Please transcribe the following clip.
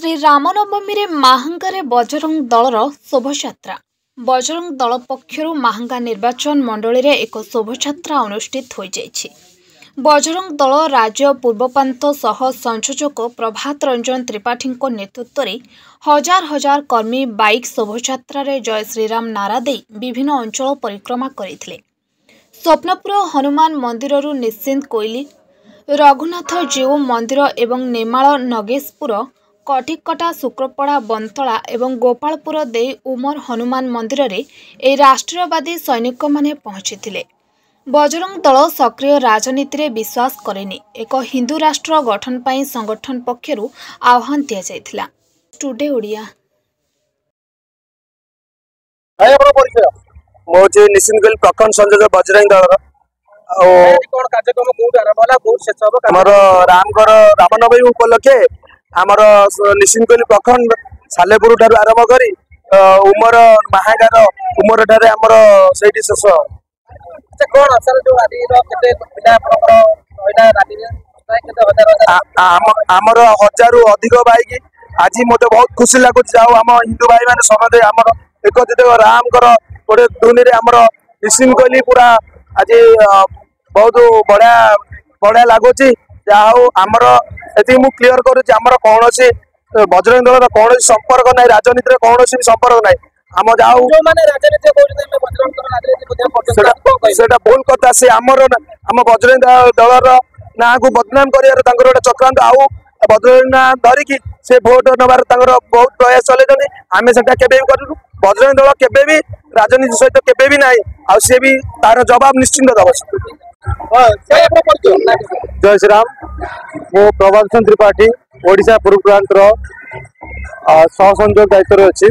श्री रामनवमी रे माहांगारे बजरंग दलर शोभायात्रा। बजरंग दल पक्षरु माहांगा निर्वाचन मंडली रे एक शोभायात्रा अनुष्ठित हो जाइछि। बजरंग दल राज्य पूर्वप्रांत सह संयोजक प्रभात रंजन त्रिपाठी नेतृत्व में हजार हजार कर्मी बाइक शोभायात्रा रे जय श्रीराम नारा दे विभिन्न अंचल परिक्रमा करथिले। स्वप्नपुर हनुमान मंदिर निश्चिंत कोइली, रघुनाथ जीव मंदिर एवं नेमाल नगेशपुर, कठिकटा, शुक्रपड़ा, बंतला एवं गोपालपुर दे उमर हनुमान मंदिर रे ए राष्ट्रीयवादी सैनिक माने पहुंचीथिले। बजरंग दल सक्रिय राजनीति रे विश्वास करेनी। एक हिंदू राष्ट्र गठन पाई संगठन पक्षरु आह्वान दिया जायथिला। टुडे ओडिया मोजे निश्चिंत कोइली प्रखंड संयोजक बजरंग दल कोन कार्यक्रम कोड आरंभ होला कोड शेष हो हमर रामनवमी उपलक्षे हमर निश्चिंत कोइली प्रखंड सालेपुर ठारू आरंभ करी उमर महागार उमर ठारे हमर सेठी शेष। अच्छा कोन असर जो आदि रो केते पिला आपनकर होइला राती रे केते हजार हमर हजारु अधिक बाइक आज मते बहुत खुशी लागु जाओ हम हिंदू भाई माने समदे हमर एकत्रित राम कर गोटे धुनी रे हमर निश्चिंत कोइली पूरा आज बहुत बढ़िया बढ़िया लगुच। जहाँ आमर ये मुझे क्लीयर कर कौन बजरंग दल कौन संपर्क ना राजनीति कौन भी संपर्क ना आम जहाँ भूल कथा से आम बजरंग दल ना को बदनाम कर चक्रांत आउ बजरंग ना धरिकी से भोट नबार बहुत प्रयास चले आम से करूँ। बजरंग दल केबे भी राजनीति सहित केबे भी ना सी भी तार जवाब निश्चिंत दब। जय श्री राम। मो प्रभात त्रिपाठी ओडिशा पूर्व प्रांत सह संयोजक दायित्व अच्छी।